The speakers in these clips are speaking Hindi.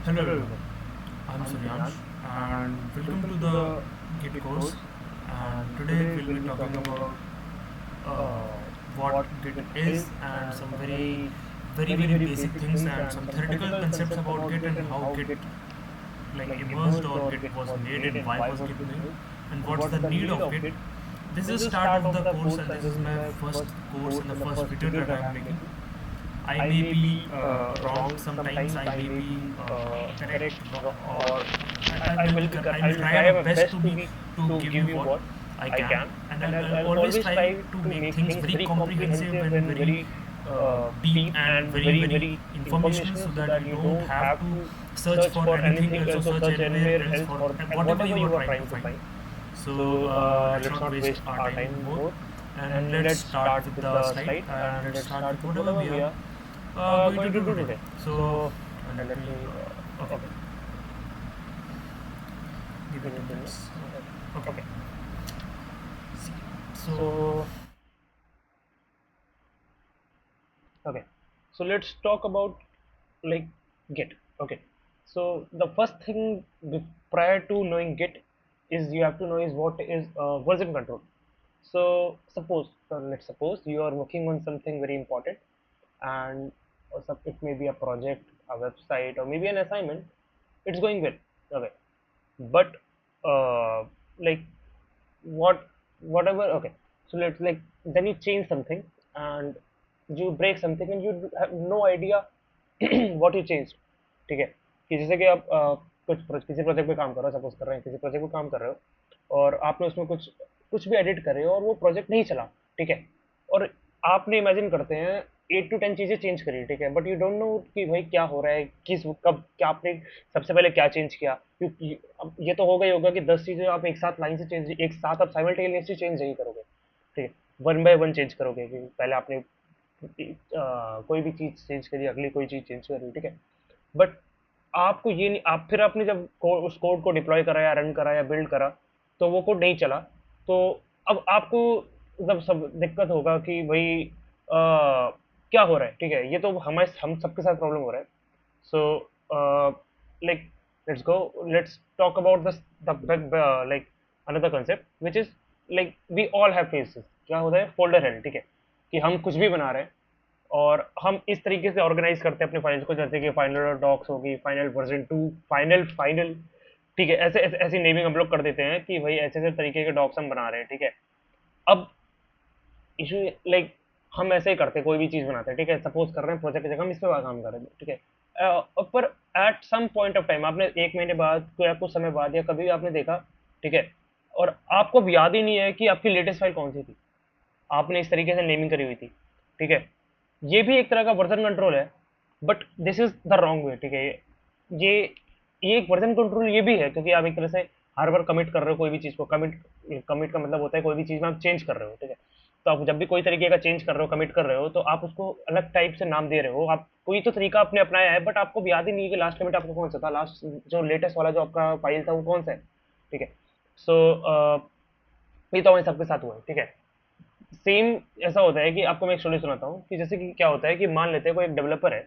Hello Hello everyone, everyone, I'm I'm Suryansh Suryansh and and welcome to welcome to the the Git Git course. course. And And today today we'll we'll be be talking talking about about uh, uh, what what Git Git is is and and some some very, very, very very very basic basic things things and and some some theoretical theoretical concepts concepts about about Git Git and and how how Git Git like like emerged emerged or or Git Git was was made made and and why why was was Git Git made made and and what's what's the the need need of of Git. Git. This This is the is start start of of the the course course and and this this is is my my first first course and course the and the first first video video that that I'm I'm making. making. I I may may be be wrong wrong sometimes. sometimes. I I may may be be correct, correct or or I I will will be. be. I I will will try try my my best best to to give you give you what what I I can, can, and and I'll I'll always always try try to to make make things things very very comprehensive comprehensive and and very very deep deep and and very, very very very informational, informational, so so that you that you don't don't have have to to search search for for anything anything else or else or search search anywhere anywhere else else for for whatever whatever you are you are trying to trying to find. find. So So let's let's not not waste waste our our time time more, more, and and let's let's start start with with the the slide slide and and let's let's start start with with whatever whatever we we are are going to going to do do today. today. So So let let me me okay, okay, give give it me 2 minutes. 2 minutes. Okay, Okay, so so okay, so let's talk about like Git. Okay, so the first thing prior to knowing Git is you have to know is what is version control. So let's suppose you are working on something very important, and it may be a project, a website, or maybe an assignment. It's going well. Okay, but uh, like what whatever. Okay, so let's like then you change something and you break something and you have no idea what you changed. ठीक है, कि जैसे कि आप किसी प्रोजेक्ट पे काम कर रहे हो, सपोज कर रहे हैं किसी प्रोजेक्ट पे काम कर रहे हो और आपने उसमें कुछ कुछ भी एडिट करे हो और वो प्रोजेक्ट नहीं चला, ठीक है, और आपने इमेजिन करते हैं 8 to 10 चीजें चेंज करी, ठीक है, बट यू डोंट नो कि भाई क्या हो रहा है, किस कब क्या आपने सबसे पहले क्या चेंज किया, क्योंकि अब ये तो होगा ही होगा कि 10 चीजें आप एक साथ लाइन से चेंज एक साथ आप साइमल्टेनियसली चेंज नहीं करोगे, ठीक है, वन बाय वन चेंज करोगे कि पहले आपने कोई भी चीज चेंज करी, अगली कोई चीज चेंज करी, ठीक है, बट आपको ये नहीं, आप फिर आपने जब उस कोड को डिप्लॉय करा या रन करा या बिल्ड करा तो वो कोड नहीं चला, तो अब आपको जब सब दिक्कत होगा कि भाई क्या हो रहा है, ठीक है, ये तो हम सबके साथ प्रॉब्लम हो रहा है. So, like, let's talk about like another concept, which is like we all have phases. क्या होता है फोल्डर है, ठीक है, कि हम कुछ भी बना रहे हैं और हम इस तरीके से ऑर्गेनाइज करते हैं अपने फाइल्स को, जैसे कि फाइनल डॉक्स होगी, फाइनल वर्जन 2, फाइनल फाइनल, ठीक है, ऐसे ऐसे ऐसी नेमिंग हम लोग कर देते हैं कि भाई ऐसे ऐसे तरीके के डॉक्स हम बना रहे हैं, ठीक है. अब इशू लाइक हम ऐसे ही करते हैं, कोई भी चीज बनाते हैं, ठीक है, सपोज कर रहे हैं प्रोजेक्ट की जगह हम इस पे काम कर रहे हैं, ठीक है, पर at some point of time आपने 1 महीने बाद या कुछ समय बाद या कभी भी आपने देखा, ठीक है, और आपको अब याद ही नहीं है कि आपकी लेटेस्ट फाइल कौन सी थी, आपने इस तरीके से नेमिंग करी हुई थी, ठीक है, ये भी एक तरह का वर्जन कंट्रोल है, but this is the wrong way, ठीक है, ये ये एक वर्जन कंट्रोल ये भी है क्योंकि आप एक तरह से हर बार कमिट कर रहे हो कोई भी चीज को, कमिट कमिट का मतलब होता है कोई भी चीज में आप चेंज कर रहे हो, ठीक है, तो आप जब भी कोई तरीके का चेंज कर रहे हो, कमिट कर रहे हो, तो आप उसको अलग टाइप से नाम दे रहे हो, आप कोई तो तरीका आपने अपनाया है, बट आपको याद ही नहीं है कि लास्ट कमिट आपका कौन सा था, लास्ट जो लेटेस्ट वाला जो आपका फाइल था वो कौन सा है, ठीक है. सो ये तो हमारे सबके साथ हुआ है, ठीक है. सेम ऐसा होता है कि आपको मैं एक स्टोरी सुनाता हूँ कि जैसे कि क्या होता है कि मान लेते हैं कोई एक डेवलपर है,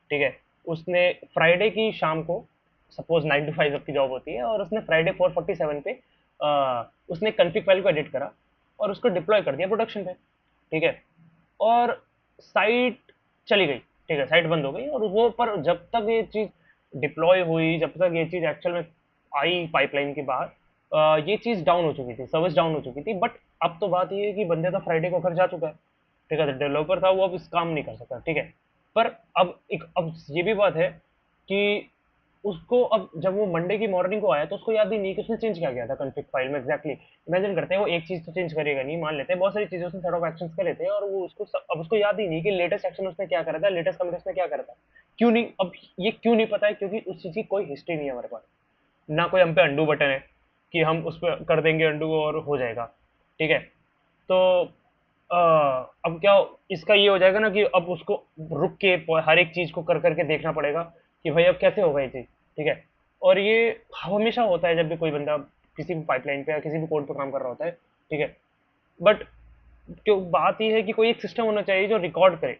ठीक है, उसने फ्राइडे की शाम को, सपोज 9 to 5 आपकी जॉब होती है, और उसने फ्राइडे 4:47 पे उसने कन्फिग फाइल को एडिट करा और उसको डिप्लॉय कर दिया प्रोडक्शन पे, ठीक है, और साइट चली गई, ठीक है, साइट बंद हो गई, और वो पर जब तक ये चीज डिप्लॉय हुई, जब तक ये चीज एक्चुअल में आई पाइपलाइन के बाहर, ये चीज डाउन हो चुकी थी, सर्विस डाउन हो चुकी थी, बट अब तो बात ये है कि बंदे तो फ्राइडे को घर जा चुका है, ठीक है, डेवलपर था वो अब इस काम नहीं कर सकता, ठीक है, पर अब ये भी बात है कि उसको अब जब वो मंडे की मॉर्निंग को आया तो उसको याद ही नहीं कि उसने चेंज क्या किया था कॉन्फ़िग फाइल में एग्जैक्टली. इमेजिन करते हैं वो एक चीज तो चेंज करेगा नहीं, मान लेते हैं बहुत सारी चीजें उसने सेट ऑफ एक्शंस कर लेते हैं और वो अब उसको याद ही नहीं कि लेटेस्ट एक्शन उसने क्या करा था, लेटेस्ट कमिट उसने क्या करा था, क्यों नहीं, अब ये क्यों नहीं पता है, क्योंकि उस चीज की कोई हिस्ट्री नहीं है हमारे पास, ना कोई हम पे अंडू बटन है कि हम उस पर कर देंगे अंडू और हो जाएगा, ठीक है. तो अब क्या इसका ये हो जाएगा ना कि अब उसको रुक के हर एक चीज को कर करके देखना पड़ेगा कि भाई अब कैसे होगा ये चीज, ठीक है, और ये हमेशा होता है जब भी कोई बंदा किसी भी पाइपलाइन पे या किसी भी कोड पे काम कर रहा होता है, ठीक है, बट क्यों बात ये है कि कोई एक सिस्टम होना चाहिए जो रिकॉर्ड करे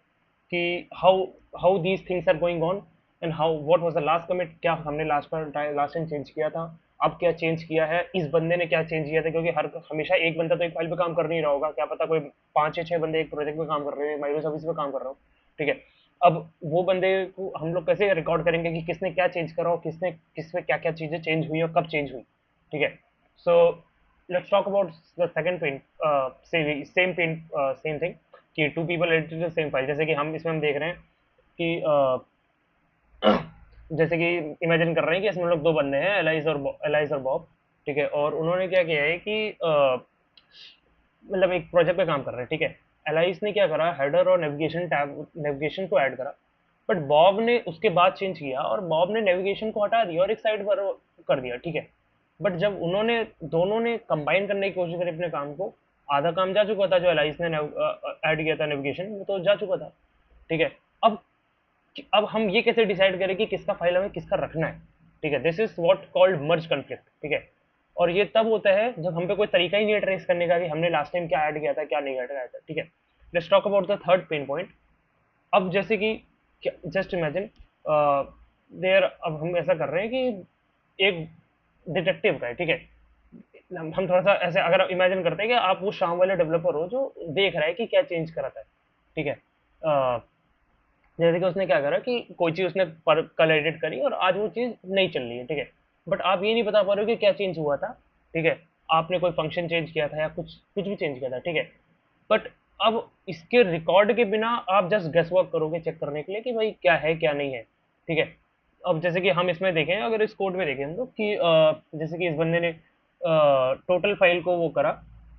कि how how these things are going on, and how what was the last commit, क्या हमने लास्ट टाइम चेंज किया था, अब क्या चेंज किया है, इस बंदे ने क्या चेंज किया था, क्योंकि हर हमेशा एक बंदा तो एक फाइल पे काम कर नहीं रहा होगा, क्या पता कोई 5 या 6 बंदे एक प्रोजेक्ट पे काम कर रहे हैं, माइक्रो सर्विस पे काम कर रहा हो, ठीक है। अब वो बंदे को हम लोग कैसे रिकॉर्ड करेंगे कि किसने क्या चेंज करा और किसने किसमें क्या क्या चीजें चेंज हुई और कब चेंज हुई, ठीक है। So let's talk about the second pain, same thing कि two people edited the same file. जैसे कि हम इसमें हम देख रहे हैं कि जैसे कि इमेजिन कर रहे हैं कि इसमें हम लोग दो बंदे हैं, एलाइज और बॉब, ठीक है। और उन्होंने क्या किया है कि मतलब एक प्रोजेक्ट पे काम कर रहे हैं, ठीक है। एलाइस ने क्या करा, हेडर और नेविगेशन टैब, नेविगेशन को ऐड करा, बट बॉब ने उसके बाद चेंज किया और बॉब ने नेविगेशन को हटा दिया और एक साइड पर कर दिया, ठीक है। बट जब उन्होंने दोनों ने कंबाइन करने की कोशिश करी अपने काम को, आधा काम जा चुका था, जो एलाइस ने ऐड किया था नेविगेशन, वो तो जा चुका था, ठीक है। अब अब हम ये कैसे डिसाइड करें कि किसका फाइल हमें किसका रखना है, ठीक है। This is what called merge conflict, ठीक है। और ये तब होता है जब हम पे कोई तरीका ही नहीं है ट्रेस करने का कि हमने लास्ट टाइम क्या ऐड किया था क्या नहीं ऐड किया था, ठीक है। Let's talk about the third pain point. अब जैसे कि जस्ट इमेजिन देयर, अब हम ऐसा कर रहे हैं कि एक डिटेक्टिव का है, ठीक है। हम थोड़ा सा ऐसे अगर इमेजिन करते हैं कि आप वो शाम वाले डेवलपर हो जो देख रहा है कि क्या चेंज करा था, ठीक है। जैसे कि उसने क्या करा कि कोई चीज़ उसने कल एडिट करी और आज वो चीज़ नहीं चल रही है, ठीक है। बट आप ये नहीं बता पा रहे हो कि क्या चेंज हुआ था, ठीक है। आपने कोई फंक्शन चेंज किया था या कुछ कुछ भी चेंज किया था, ठीक है। बट अब इसके रिकॉर्ड के बिना आप जस्ट गेस वर्क करोगे चेक करने के लिए कि भाई क्या है क्या नहीं है, ठीक है। अब जैसे कि हम इसमें देखें, अगर इस कोड में देखें हम लोग कि जैसे कि इस बंदे ने टोटल फाइल को वो करा,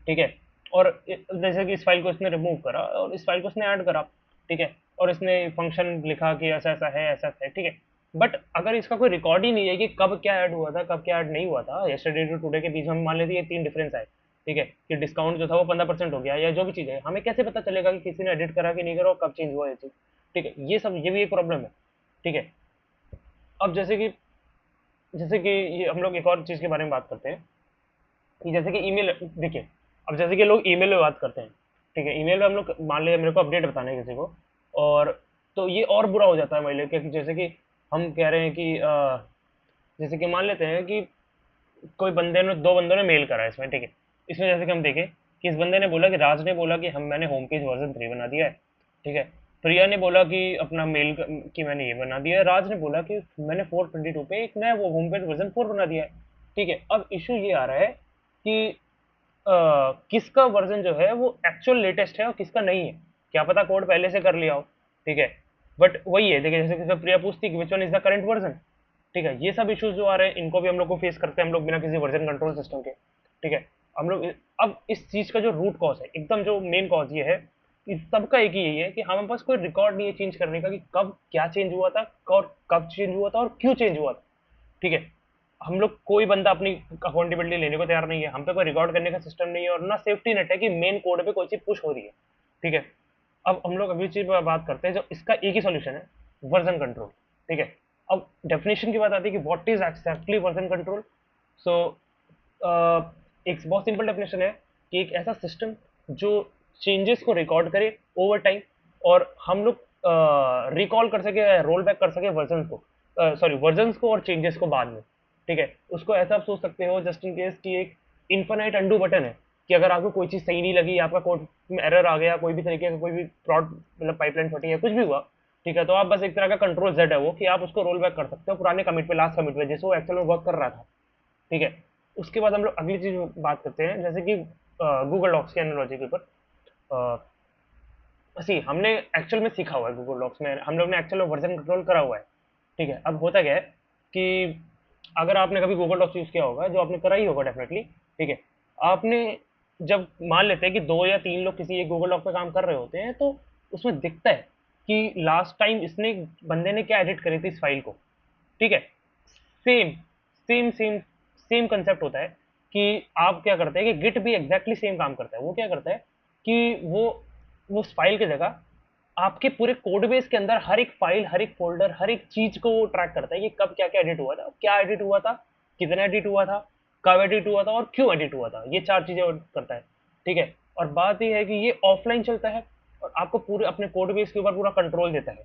ठीक है। और जैसे कि इस फाइल को इसने रिमूव करा और इस फाइल को इसने ऐड करा, ठीक है। और इसने फंक्शन लिखा कि ऐसा ऐसा है ऐसा है, ठीक है। बट अगर इसका कोई रिकॉर्ड ही नहीं है कि कब क्या ऐड हुआ था कब क्या ऐड नहीं हुआ था, यस्टरडे टू टुडे के बीच में मान लेते ये 3 डिफरेंस आए, ठीक है, कि डिस्काउंट जो था वो 15% हो गया या जो भी चीज़ है, हमें कैसे पता चलेगा कि किसी ने एडिट करा कि नहीं करा और कब चेंज हुआ ये चीज़, ठीक है। ये सब ये भी एक प्रॉब्लम है, ठीक है। अब जैसे कि ये हम लोग एक और चीज़ के बारे में बात करते हैं कि जैसे कि ईमेल देखिए। अब जैसे कि लोग ईमेल में बात करते हैं, ठीक है। ईमेल में हम लोग मान लिया मेरे को अपडेट बताना है किसी को, और तो ये और बुरा हो जाता है मेरे लिए, क्योंकि जैसे कि हम कह रहे हैं कि जैसे कि मान लेते हैं कि कोई बंदे ने दो बंदों ने मेल करा है इसमें, ठीक है। इसमें जैसे कि हम देखें कि इस बंदे ने बोला कि राज ने बोला कि हम मैंने होम पेज वर्जन 3 बना दिया है, ठीक है। प्रिया ने बोला कि अपना मेल कि मैंने ये बना दिया है। राज ने बोला कि मैंने 422 पे एक नया वो होम पेज वर्जन 4 बना दिया है, ठीक है। अब इशू ये आ रहा है कि किसका वर्जन जो है वो एक्चुअल लेटेस्ट है और किसका नहीं है। क्या पता कोड पहले से कर लिया हो, ठीक है। बट वही है, देखिए जैसे कि प्रिया पूछती कि which one is the current version, ठीक है। ये सब इश्यूज जो आ रहे हैं इनको भी हम लोग को फेस करते हैं हम लोग बिना किसी वर्जन कंट्रोल सिस्टम के, ठीक है। हम लोग अब इस चीज का जो रूट कॉज है, एकदम जो मेन कॉज ये है, इस सबका एक ही यही है कि हमारे पास कोई रिकॉर्ड नहीं है चेंज करने का कि कब क्या चेंज हुआ था और कब चेंज हुआ था और क्यों चेंज हुआ था, ठीक है। हम लोग कोई बंदा अपनी अकाउंटेबिलिटी लेने को तैयार नहीं है, हम पे कोई रिकॉर्ड करने का सिस्टम नहीं है और ना सेफ्टी नेट है कि मेन कोड पे कोई चीज पुश हो रही है, ठीक है। अब हम लोग अगली चीज पर बात करते हैं, जो इसका एक ही सॉल्यूशन है, वर्जन कंट्रोल, ठीक है। अब डेफिनेशन की बात आती है कि what is exactly version control. So एक बहुत सिंपल डेफिनेशन है कि एक ऐसा सिस्टम जो चेंजेस को रिकॉर्ड करे ओवर टाइम और हम लोग रिकॉल कर सके, रोल बैक कर सके वर्जन को, सॉरी वर्जन को और चेंजेस को बाद में, ठीक है। उसको ऐसा आप सोच सकते हो जस्ट इन केस कि एक इन्फानाइट अंडू बटन है कि अगर आपको कोई चीज़ सही नहीं लगी, आपका कोड में एरर आ गया, कोई भी तरीके का कोई भी फ्रॉड मतलब पाइपलाइन फटी है कुछ भी हुआ, ठीक है। तो आप बस एक तरह का कंट्रोल जेड है वो कि आप उसको रोल बैक कर सकते हो पुराने कमिट पे, लास्ट कमिट पे जैसे वो एक्चुअल में वर्क कर रहा था, ठीक है। उसके बाद हम लोग अगली चीज बात करते हैं, जैसे कि गूगल डॉक्स की एनालॉजी के ऊपर। सी हमने एक्चुअल में सीखा हुआ है, गूगल डॉक्स में हम लोग ने एक्चुअल में वर्जन कंट्रोल करा हुआ है, ठीक है। अब होता क्या है कि अगर आपने कभी गूगल डॉक्स यूज़ किया होगा, जो आपने करा ही होगा डेफिनेटली, ठीक है। आपने जब मान लेते हैं कि 2 या 3 लोग किसी एक गूगल डॉक पे काम कर रहे होते हैं, तो उसमें दिखता है कि लास्ट टाइम इसने बंदे ने क्या एडिट करी थी इस फाइल को, ठीक है। Same same same same concept होता है कि आप क्या करते हैं कि गिट भी एग्जैक्टली सेम काम करता है। वो क्या करता है कि वो उस फाइल की जगह आपके पूरे कोड बेस के अंदर हर एक फाइल, हर एक फोल्डर, हर एक चीज को वो ट्रैक करता है कि कब क्या क्या एडिट हुआ था, क्या एडिट हुआ था, कितना एडिट हुआ था, कब एडिट हुआ था और क्यों एडिट हुआ था। ये 4 चीजें वो करता है, ठीक है। और बात यह है कि ये ऑफलाइन चलता है और आपको पूरे अपने कोड बेस के ऊपर पूरा कंट्रोल देता है,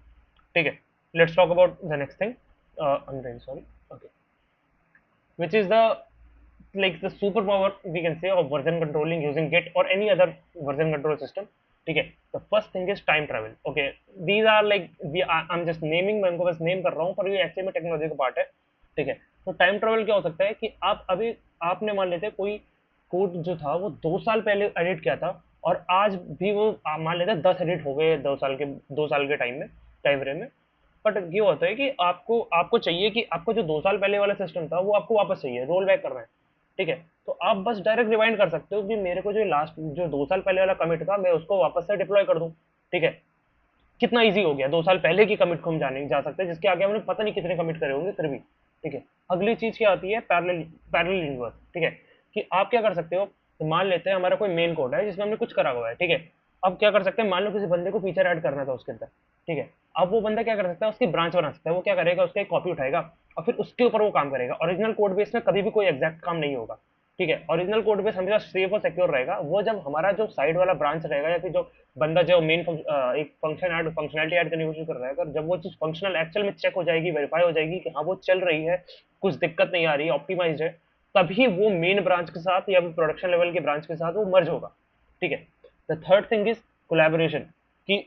ठीक है। let's talk about the next thing. I'm very sorry. Okay, which is the like the superpower we can say of version controlling using Git or any other version control system. ठीक है, the first thing is time travel. Okay, these are like I'm just naming, मैं इनको बस नेम कर रहा हूँ पर ये एक्चुअली में टेक्नोलॉजी का पार्ट है. ठीक है, तो टाइम ट्रेवल क्या हो सकता है कि आप अभी आपने मान लेते हैं कोई कोड जो था वो 2 साल पहले एडिट किया था और आज भी वो मान लेते हैं 10 एडिट हो गए 2 साल के टाइम फ्रेम में. बट ये होता है कि आपको आपको चाहिए कि आपको जो 2 साल पहले वाला सिस्टम था वो आपको वापस चाहिए, रोल बैक करना है. ठीक है, तो आप बस डायरेक्ट रिवाइंड कर सकते हो कि मेरे को जो लास्ट जो 2 साल पहले वाला कमिट था मैं उसको वापस से डिप्लॉय कर दूं. ठीक है, कितना इजी हो गया, 2 साल पहले की कमिट को हम जाने जा सकते हैं जिसके आगे हमने पता नहीं कितने कमिट करे होंगे फिर भी. ठीक है, अगली चीज क्या आती है, पैरेलल यूनिवर्स. ठीक है, कि आप क्या कर सकते हो, तो मान लेते हैं हमारा कोई मेन कोड है जिसमें हमने कुछ करा हुआ है. ठीक है, अब क्या कर सकते हैं, मान लो किसी बंदे को फीचर ऐड करना था उसके अंदर. ठीक है, अब वो बंदा क्या कर सकता है, उसकी ब्रांच बना सकता है. वो क्या करेगा, उसका एक कॉपी उठाएगा और फिर उसके ऊपर वो काम करेगा. ओरिजिनल कोड बेस में कभी भी कोई एग्जैक्ट काम नहीं होगा. ठीक है, ओरिजिनल कोड बेस हमेशा सेफ और सिक्योर रहेगा. वो जब हमारा जो साइड वाला ब्रांच रहेगा या फिर जो बंदा जो मेन एक फंक्शनैलिटी ऐड करने की कोशिश कर रहा है, अगर जब वो चीज फंक्शनल एक्चुअल में चेक हो जाएगी, वेरीफाई हो जाएगी कि हाँ वो चल रही है, कुछ दिक्कत नहीं आ रही है, ऑप्टिमाइज है, तभी वो मेन ब्रांच के साथ या फिर प्रोडक्शन लेवल के ब्रांच के साथ वो मर्ज होगा. ठीक है, the third thing is collaboration. कि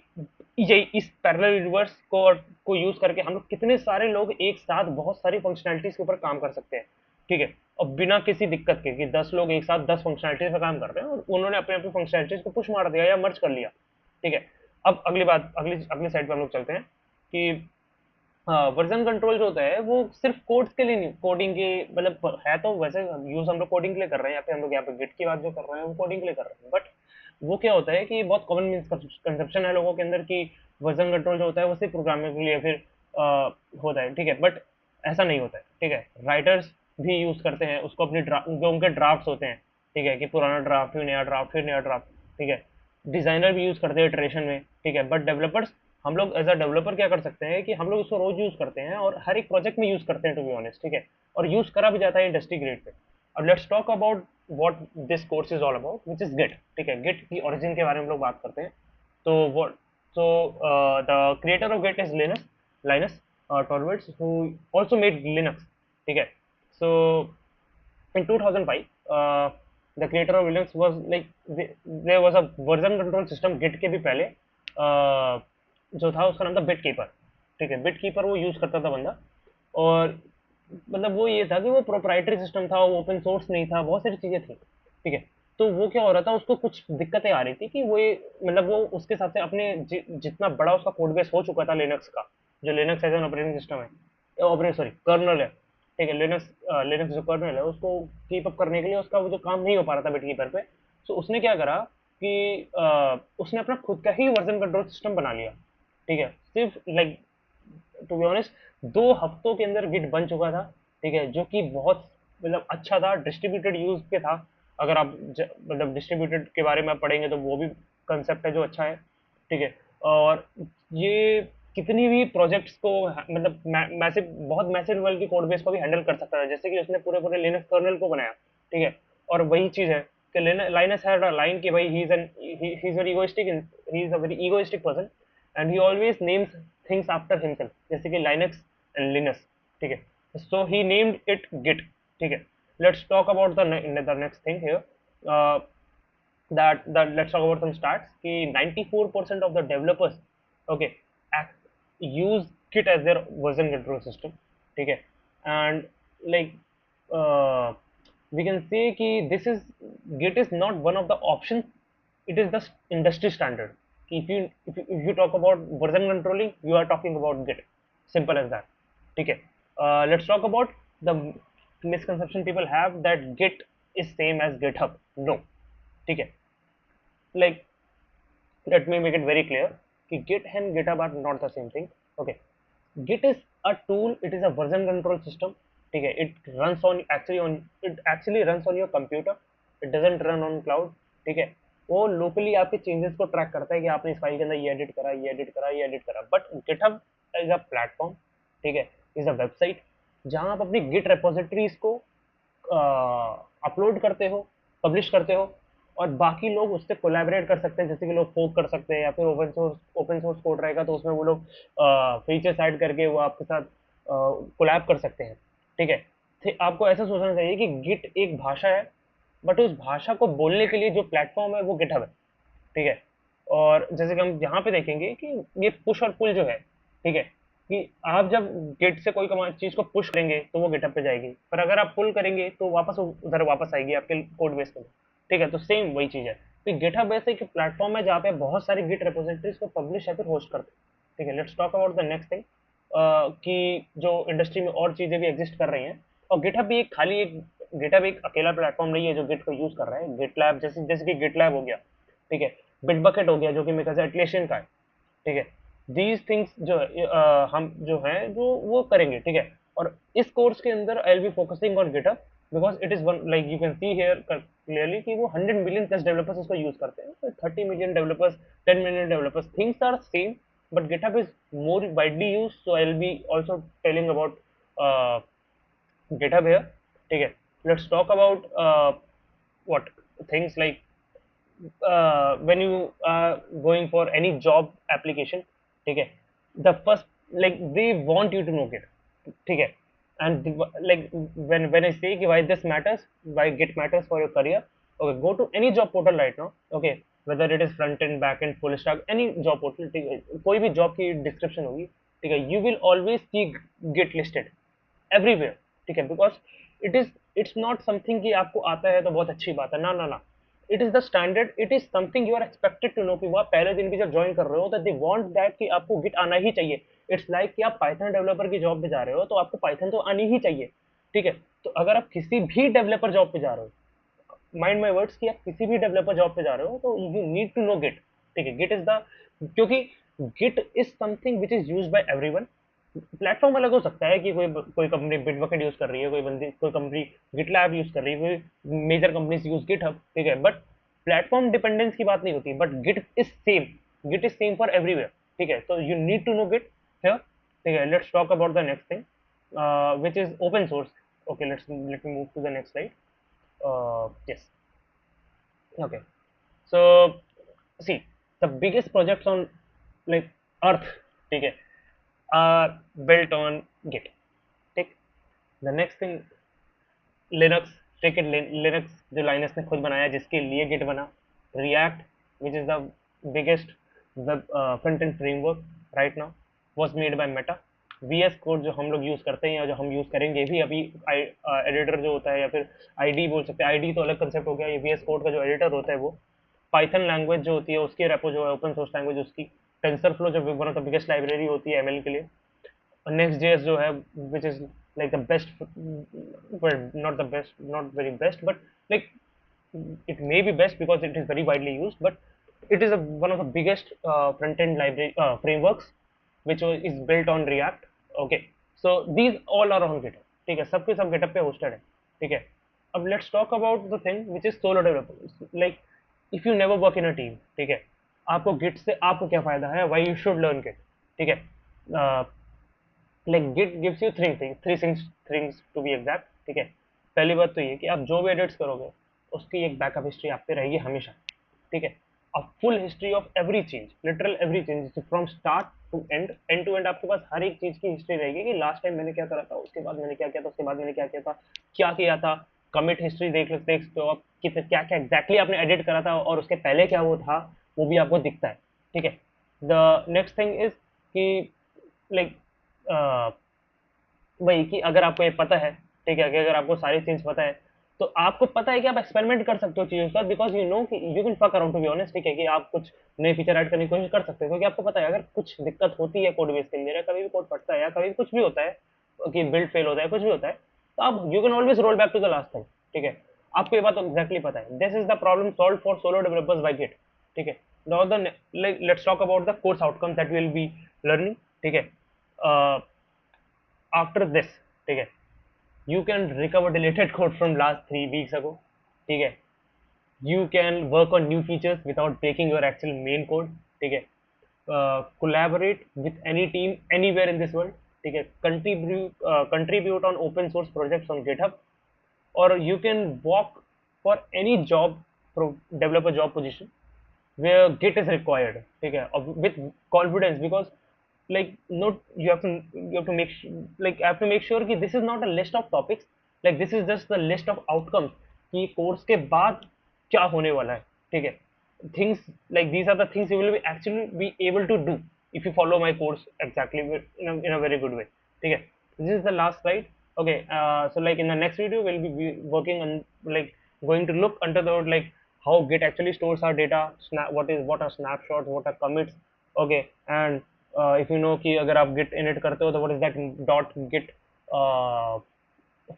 ये इस पैरेलल यूनिवर्स को यूज करके हम लोग कितने सारे लोग एक साथ बहुत सारी फंक्शनैलिटीज के ऊपर काम कर सकते हैं. ठीक है, और बिना किसी दिक्कत के कि 10 लोग एक साथ 10 फंक्शनैलिटीज पे काम कर रहे हैं और उन्होंने अपने अपनी फंक्शनैलिटीज को पुश मार दिया या मर्ज कर लिया. ठीक है, अब अगली बात, अगली साइड पे हम लोग चलते हैं कि वर्जन कंट्रोल जो होता है वो सिर्फ कोड्स के लिए नहीं, कोडिंग के मतलब है तो वैसे यूज हम लोग कोडिंग के लिए कर रहे हैं, या फिर हम लोग यहाँ पे गिट की बात जो कर रहे हैं वो कोडिंग के लिए कर रहे हैं. बट वो क्या होता है कि बहुत कॉमन मिसकंसेप्शन है लोगों के अंदर कि वर्जन कंट्रोल जो होता है वो सिर्फ प्रोग्रामिंग के लिए फिर होता है. ठीक है, बट ऐसा नहीं होता है. ठीक है, राइटर्स भी यूज करते हैं उसको अपनी जो उनके ड्राफ्ट होते हैं. ठीक है, कि पुराना ड्राफ्ट फिर नया ड्राफ्ट फिर नया ड्राफ्ट. ठीक है, डिजाइनर भी यूज करते हैं इटरेशन में. ठीक है, बट डेवलपर्स, हम लोग एज अ डेवलपर क्या कर सकते हैं कि हम लोग इसको रोज यूज करते हैं और हर एक प्रोजेक्ट में यूज करते हैं टू बी ऑनेस्ट. ठीक है, और यूज करा भी जाता है इंडस्ट्री ग्रेड पे. अब let's talk about what this course is all about, which is Git. ठीक है, गिट की ओरिजिन के बारे में हम लोग बात करते हैं. तो what so the creator of Git is Linus Torvalds who also made Linux. ठीक है, सो in 2005 the creator of Linux was like there was a version control system Git के भी पहले जो था उसका नाम था बिट कीपर. ठीक है, बिट कीपर वो यूज करता था बंदा. और मतलब वो ये था कि वो प्रोप्राइटरी सिस्टम था, वो ओपन सोर्स नहीं था, बहुत सारी चीजें थी. ठीक है, तो वो क्या हो रहा था, उसको कुछ दिक्कतें आ रही थी कि वो ये मतलब वो उसके हिसाब से अपने जितना बड़ा उसका कोड बेस हो चुका था लिनक्स का, जो Linux as an operating system है, ऑपरेटिंग सॉरी कर्नल है. ठीक है, लिनक्स लिनक्स जो कर्नल है उसको कीप अप करने के लिए उसका वो जो काम नहीं हो पा रहा था बिटकीपर पे. तो उसने क्या करा कि उसने अपना खुद का ही वर्जन कंट्रोल सिस्टम बना लिया. ठीक है, सिर्फ लाइक टू बी ऑनेस्ट 2 हफ्तों के अंदर गिट बन चुका था. ठीक है, जो कि बहुत मतलब अच्छा था, डिस्ट्रीब्यूटेड यूज पे था. अगर आप मतलब डिस्ट्रीब्यूटेड के बारे में आप पढ़ेंगे तो वो भी कंसेप्ट है जो अच्छा है. ठीक है, और ये कितनी भी प्रोजेक्ट्स को मतलब मैसिव बहुत मैसिव लेवल की कोड बेस को भी हैंडल कर सकता है, जैसे कि उसने पूरे पूरे लिनक्स कर्नल को बनाया. ठीक है, और वही चीज है कि लाइनस हैड अ लाइन कि भाई he is very egoistic, he is a very egoistic person and he always names things after himself, जैसे कि लाइनक्स एंड लिनस. ठीक है, सो ही नेम्ड इट गिट. ठीक है, let's talk about the next thing here. uh, that let's talk about some stats कि 94% of the developers okay act, use Git as their version control system. ठीक है, and like uh, we can say कि this is Git is not one of the options, it is the industry standard. If you talk about version controlling you are talking about Git, simple as that. ठीक है, let's talk about the misconception people have that Git is same as GitHub. No. ठीक है, like let me make it very clear कि Git and GitHub are not the same thing. Okay, Git is a tool, it is a version control system. ठीक है, it actually runs on your computer, it doesn't run on cloud. ठीक है, वो लोकली आपके चेंजेस को ट्रैक करता है कि आपने इस फाइल के अंदर ये एडिट करा, ये एडिट करा, ये एडिट करा. But GitHub is a platform. ठीक है, इज अ वेबसाइट जहां आप अपनी गिट रेपोजिटरीज को अपलोड करते हो, पब्लिश करते हो और बाकी लोग उससे कोलैबोरेट कर सकते हैं, जैसे कि लोग फोक कर सकते हैं, या फिर ओपन सोर्स कोड रहेगा तो उसमें वो लोग फीचर्स ऐड करके वो आपके साथ कोलैब कर सकते हैं। ठीक है, आपको ऐसा सोचना चाहिए कि गिट एक भाषा है, बट उस भाषा को बोलने के लिए जो प्लेटफॉर्म है वो गिटहब है। ठीक है, और जैसे कि हम यहाँ पे देखेंगे कि ये पुश और पुल जो है, ठीक है, कि आप जब गिट से कोई चीज को पुश करेंगे तो वो गिटहब पे जाएगी, पर अगर आप पुल करेंगे तो वापस उधर वापस आएगी आपके कोड बेस में। ठीक है, तो सेम वही चीज है। तो गिटहब ऐसे एक प्लेटफॉर्म है जहाँ पे बहुत सारी गिट रिपोजिटरीज को पब्लिश या फिर होस्ट करते हैं। ठीक है, let's talk about the next thing, कि जो इंडस्ट्री में और चीजें भी एग्जिस्ट कर रही हैं। और गिटहब एक अकेला प्लेटफॉर्म नहीं है जो गिट को यूज कर रहा है। गिटलैब जैसे जैसे कि गिटलैब हो गया, ठीक है, बिटबकेट हो गया जो कि मेरे ख्याल से एटलेशियन का है। ठीक है, दीज थिंग्स जो हम जो है जो वो करेंगे। ठीक है, और इस कोर्स के अंदर I will be focusing on GitHub, because it is one, like you can see here clearly कि वो 100 मिलियन प्लस डेवलपर्स इसको यूज करते हैं, 30 million developers, 10 million developers, things are same, but GitHub is more widely used, so I'll be also telling about GitHub here. ठीक है, let's talk about what things like when you are going for any job application. ठीक है, the first, like they want you to know Git. ठीक है, and like when I say कि why this matters, why Git matters for your career. Okay, go to any job portal right now. Okay, whether it is front end, back end, full stack, any job portal, ठीक है, कोई भी जॉब की डिस्क्रिप्शन होगी, ठीक है, you will always see Git listed everywhere। ठीक है, बिकॉज इट्स नॉट समथिंग कि आपको आता है तो बहुत अच्छी बात है, ना ना ना, it is the standard, it is something you are expected to know, कि वो आप पहले दिन भी जब ज्वाइन कर रहे हो तो दे वांट दैट कि आपको गिट आना ही चाहिए। इट्स लाइक कि आप पाइथन डेवलपर की जॉब पे जा रहे हो तो आपको पाइथन तो आनी ही चाहिए। ठीक है, तो अगर आप किसी भी डेवलपर जॉब पे जा रहे हो, माइंड माई वर्ड्स, कि आप किसी भी डेवलपर जॉब पे जा रहे हो तो you need to know Git. ठीक है, गिट इज द, क्योंकि Git is something which is use by everyone. Platform अलग हो सकता है कि कोई कोई कंपनी बिटबकेट यूज कर रही है, कोई कंपनी गिटलैब यूज कर रही है, कोई मेजर कंपनीज यूज गिटहब। ठीक है, बट प्लेटफॉर्म डिपेंडेंस की बात नहीं होती, but Git is same for everywhere. ठीक है, तो you need to know Git here. ठीक है, let's talk about the next thing which is open source. Okay, let me move to the next slide. Yes. Okay. So see, the biggest projects on like Earth, ठीक है, are built on Git. ठीक. The next thing, Linux. ठीक है, Linux जो Linus ने खुद बनाया, जिसके लिए Git बना। React, which is the biggest web front-end framework right now, was made by Meta. VS Code जो हम लोग यूज करते हैं या जो हम यूज करेंगे भी अभी, एडिटर जो होता है, या फिर आईडी बोल सकते हैं, आईडी तो अलग कंसेप्ट हो गया, ये VS Code का जो एडिटर होता है वो, पाइथन लैंग्वेज जो होती है उसकी रेपो जो है ओपन सोर्स लैंग्वेज उसकी, टेंसरफ्लो जो one of the biggest library होती है एमएल के लिए, नेक्स्ट जेएस जो है which is like the best, not the best, not very best, but like it may be best because it is very widely used, but it is one of the biggest front-end library frameworks which is built on React. Okay, so these all are on GitHub. ठीक है, सबके सब GitHub पे hosted है। ठीक है, अब let's talk about the thing which is solo developers, like if you never work in a team, ठीक है, आपको Git से आपको क्या फायदा है, why you should learn Git। ठीक है, like Git gives you three things to be exact. ठीक है, पहली बात तो ये कि आप जो भी एडिट्स करोगे उसकी एक बैकअप हिस्ट्री आप पे रहेगी हमेशा। ठीक है, a full history of every change, literal every change from start to end, and to end आपके पास हर एक चीज की हिस्ट्री रहेगी कि लास्ट टाइम मैंने क्या करा था, उसके बाद मैंने क्या किया था, उसके बाद मैंने क्या किया था, क्या किया था। कमिट हिस्ट्री देख सकते हो आप कि क्या क्या एग्जैक्टली आपने एडिट करा था और उसके पहले क्या वो था, वो भी आपको दिखता है। ठीक है, द नेक्स्ट थिंग इज कि लाइक वही कि अगर आपको ये पता है, ठीक है, कि अगर आपको सारी चीज पता है तो आपको पता है कि आप एक्सपेरिमेंट कर सकते हो चीजों के साथ, बिकॉज यू नो कि you can fuck around to be honest. ठीक है, कि आप कुछ नए फीचर ऐड करने की कोशिश कर सकते हो, क्योंकि आपको पता है अगर कुछ दिक्कत होती है कोड बेस के अंदर, या कभी भी कोड फटता है, या कभी भी कुछ भी होता है कि बिल्ड फेल होता है, कुछ भी होता है, तो आप you can always roll back to the last thing. ठीक है, आपको ये बात एग्जैक्टली पता है। This is the problem solve for solo developers by Git. ठीक है, let's talk about the course outcome that will be learning. ठीक है, आफ्टर दिस, ठीक है, you can recover deleted code from last 3 weeks ago। ठीक है, you can work on new features without breaking your actual main code। ठीक है, collaborate with any team anywhere in this world। ठीक है, contribute on open source projects on GitHub, or you can walk for any job develop a job position where Git is required. Okay, with confidence, because like not you have to make like I have to make sure कि this is not a list of topics, like this is just the list of outcomes कि कोर्स के बाद क्या होने वाला है. ठीक है, things like these are the things you will be actually be able to do if you follow my course exactly in a very good way. ठीक है, this is the last slide. Okay, so like in the next video we'll be working on like going to look under the like how Git actually stores our data, what are snapshots, what are commits. Okay, and if you know कि अगर आप git init करते हो तो what is that dot git uh,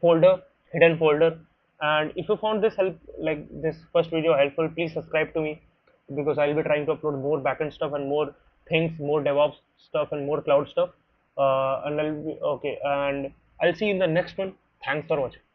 folder, hidden folder. And if you found this help, like this first video helpful, please subscribe to me, because I'll be trying to upload more backend stuff and more things, more DevOps stuff and more cloud stuff. And I'll be okay, and I'll see you in the next one. Thanks for watching.